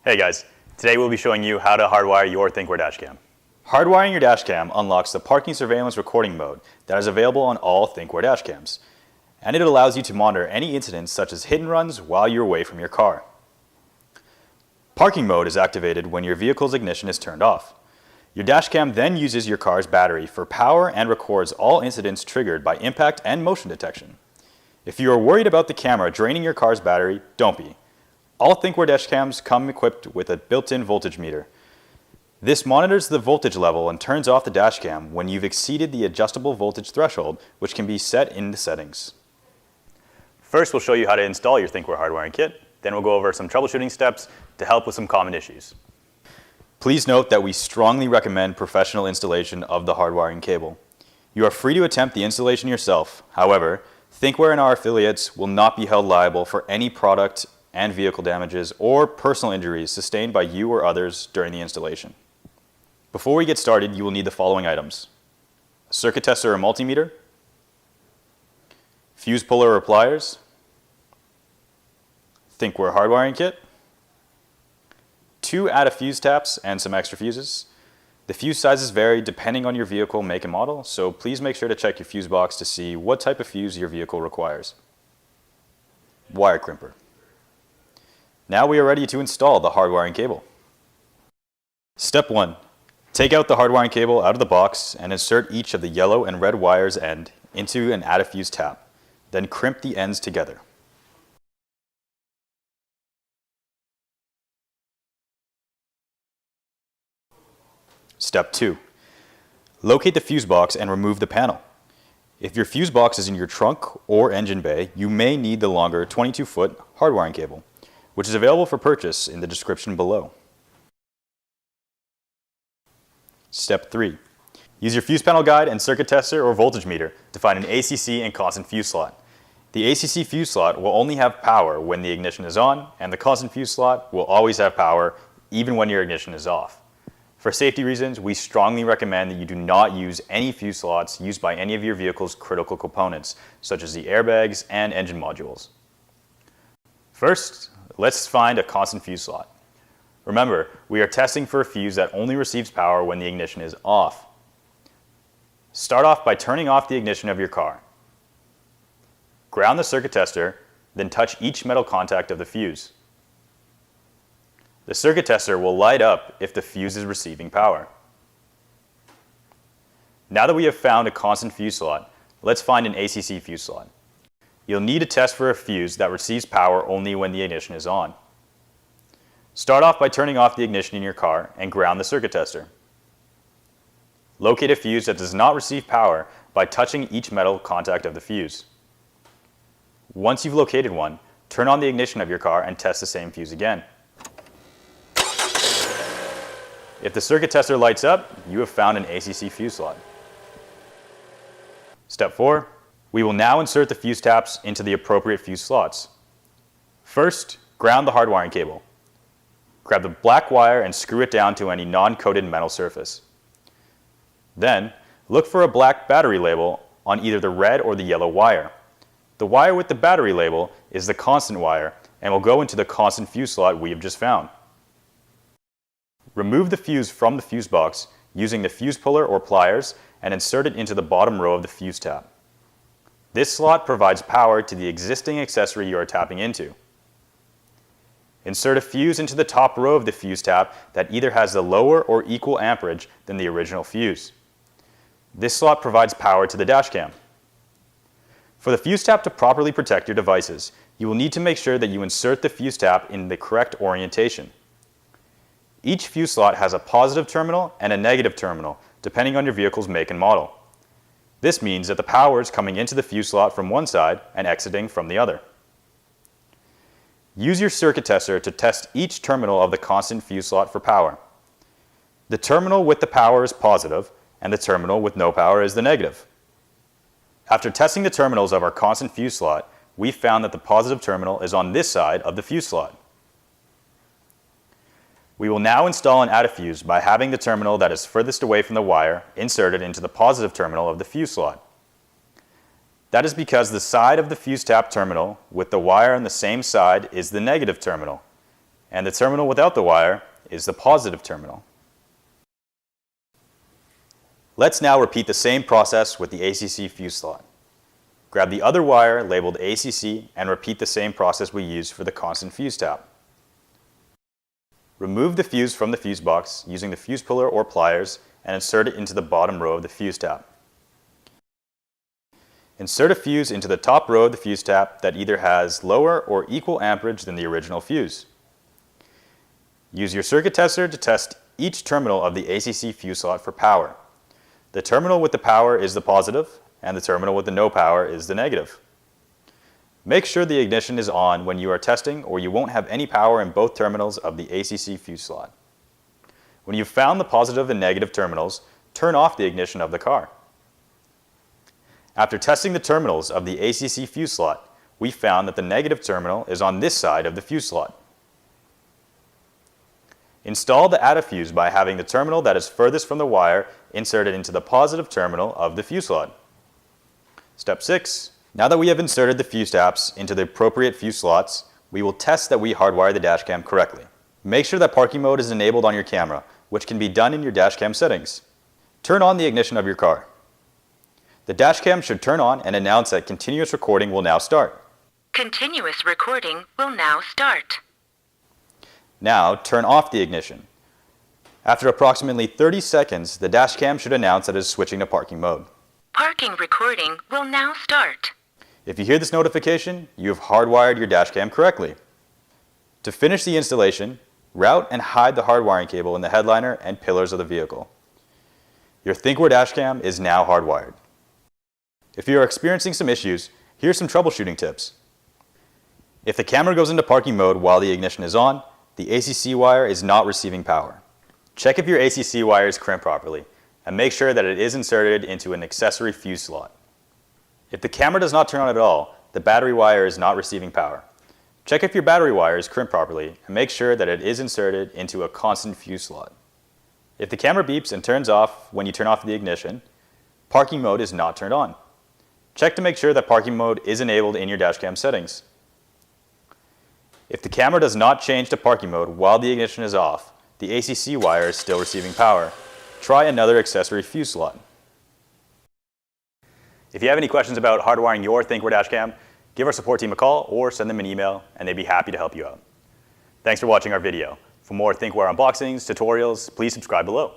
Hey guys, today we'll be showing you how to hardwire your Thinkware Dashcam. Hardwiring your dashcam unlocks the parking surveillance recording mode that is available on all Thinkware Dashcams, and it allows you to monitor any incidents such as hit and runs while you're away from your car. Parking mode is activated when your vehicle's ignition is turned off. Your dashcam then uses your car's battery for power and records all incidents triggered by impact and motion detection. If you are worried about the camera draining your car's battery, don't be. All Thinkware Dashcams come equipped with a built-in voltage meter. This monitors the voltage level and turns off the dashcam when you've exceeded the adjustable voltage threshold, which can be set in the settings. First, we'll show you how to install your Thinkware hardwiring kit. Then we'll go over some troubleshooting steps to help with some common issues. Please note that we strongly recommend professional installation of the hardwiring cable. You are free to attempt the installation yourself. However, Thinkware and our affiliates will not be held liable for any product and vehicle damages or personal injuries sustained by you or others during the installation. Before we get started, you will need the following items: a circuit tester or multimeter, fuse puller or pliers, Thinkware hardwiring kit, 2 add-a fuse taps and some extra fuses. The fuse sizes vary depending on your vehicle make and model, so please make sure to check your fuse box to see what type of fuse your vehicle requires. Wire crimper. Now we are ready to install the hardwiring cable. Step 1. Take out the hardwiring cable out of the box and insert each of the yellow and red wires end into an add-a fuse tap. Then crimp the ends together. Step 2. Locate the fuse box and remove the panel. If your fuse box is in your trunk or engine bay, you may need the longer 22-foot hardwiring cable, which is available for purchase in the description below. Step 3. Use your fuse panel guide and circuit tester or voltage meter to find an ACC and constant fuse slot. The ACC fuse slot will only have power when the ignition is on, and the constant fuse slot will always have power even when your ignition is off. For safety reasons, we strongly recommend that you do not use any fuse slots used by any of your vehicle's critical components, such as the airbags and engine modules. First, let's find a constant fuse slot. Remember, we are testing for a fuse that only receives power when the ignition is off. Start off by turning off the ignition of your car. Ground the circuit tester, then touch each metal contact of the fuse. The circuit tester will light up if the fuse is receiving power. Now that we have found a constant fuse slot, let's find an ACC fuse slot. You'll need to test for a fuse that receives power only when the ignition is on. Start off by turning off the ignition in your car and ground the circuit tester. Locate a fuse that does not receive power by touching each metal contact of the fuse. Once you've located one, turn on the ignition of your car and test the same fuse again. If the circuit tester lights up, you have found an ACC fuse slot. Step 4. We will now insert the fuse taps into the appropriate fuse slots. First, ground the hardwiring cable. Grab the black wire and screw it down to any non-coated metal surface. Then, look for a black battery label on either the red or the yellow wire. The wire with the battery label is the constant wire and will go into the constant fuse slot we have just found. Remove the fuse from the fuse box using the fuse puller or pliers and insert it into the bottom row of the fuse tap. This slot provides power to the existing accessory you are tapping into. Insert a fuse into the top row of the fuse tap that either has the lower or equal amperage than the original fuse. This slot provides power to the dashcam. For the fuse tap to properly protect your devices, you will need to make sure that you insert the fuse tap in the correct orientation. Each fuse slot has a positive terminal and a negative terminal, depending on your vehicle's make and model. This means that the power is coming into the fuse slot from one side and exiting from the other. Use your circuit tester to test each terminal of the constant fuse slot for power. The terminal with the power is positive, and the terminal with no power is the negative. After testing the terminals of our constant fuse slot, we found that the positive terminal is on this side of the fuse slot. We will now install an add-a fuse by having the terminal that is furthest away from the wire inserted into the positive terminal of the fuse slot. That is because the side of the fuse tap terminal with the wire on the same side is the negative terminal, and the terminal without the wire is the positive terminal. Let's now repeat the same process with the ACC fuse slot. Grab the other wire labeled ACC and repeat the same process we used for the constant fuse tap. Remove the fuse from the fuse box using the fuse puller or pliers and insert it into the bottom row of the fuse tap. Insert a fuse into the top row of the fuse tap that either has lower or equal amperage than the original fuse. Use your circuit tester to test each terminal of the ACC fuse slot for power. The terminal with the power is the positive, and the terminal with the no power is the negative. Make sure the ignition is on when you are testing, or you won't have any power in both terminals of the ACC fuse slot. When you've found the positive and negative terminals, turn off the ignition of the car. After testing the terminals of the ACC fuse slot, we found that the negative terminal is on this side of the fuse slot. Install the add-a fuse by having the terminal that is furthest from the wire inserted into the positive terminal of the fuse slot. Step 6. Now that we have inserted the fuse taps into the appropriate fuse slots, we will test that we hardwire the dashcam correctly. Make sure that parking mode is enabled on your camera, which can be done in your dashcam settings. Turn on the ignition of your car. The dashcam should turn on and announce that continuous recording will now start. Continuous recording will now start. Now turn off the ignition. After approximately 30 seconds, the dashcam should announce that it is switching to parking mode. Parking recording will now start. If you hear this notification, you have hardwired your dashcam correctly. To finish the installation, route and hide the hardwiring cable in the headliner and pillars of the vehicle. Your Thinkware Dashcam is now hardwired. If you are experiencing some issues, here's some troubleshooting tips. If the camera goes into parking mode while the ignition is on, the ACC wire is not receiving power. Check if your ACC wire is crimped properly, and make sure that it is inserted into an accessory fuse slot. If the camera does not turn on at all, the battery wire is not receiving power. Check if your battery wire is crimped properly, and make sure that it is inserted into a constant fuse slot. If the camera beeps and turns off when you turn off the ignition, parking mode is not turned on. Check to make sure that parking mode is enabled in your dashcam settings. If the camera does not change to parking mode while the ignition is off, the ACC wire is still receiving power. Try another accessory fuse slot. If you have any questions about hardwiring your Thinkware Dashcam, give our support team a call or send them an email and they'd be happy to help you out. Thanks for watching our video. For more Thinkware unboxings, tutorials, please subscribe below.